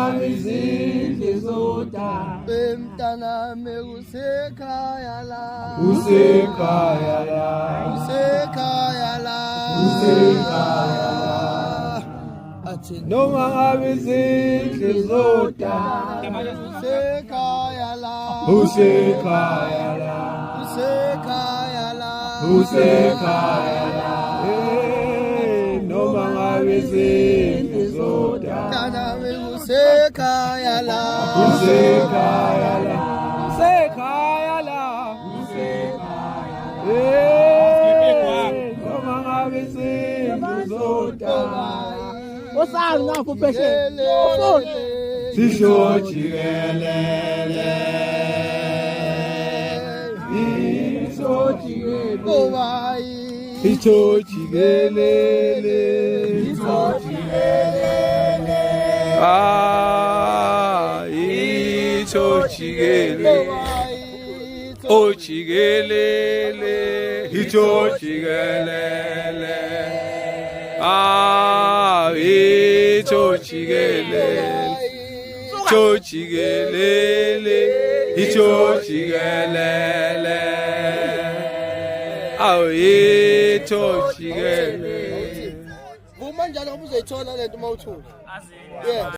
ngabizindli zoda Bemntana mekusekhaya la usekhaya la usekhaya la athi noma ngabizindli zoda usekhaya la usekhaya la usekhaya la usekhaya la noma ngabizindli zoda Bemntana mekusekhaya la usekhaya la usekhaya la noma ngabizindli zoda Osali ngapho phesheni. sisho jikelele sisho jikelele Bobayi sisho jikelele sisho jikelele o jikelele sisho jikelele sisho jikelele chochigelele ichochigelele awe chochigelele Uma njalo ngoba uzoyithola lento mawuthula yeah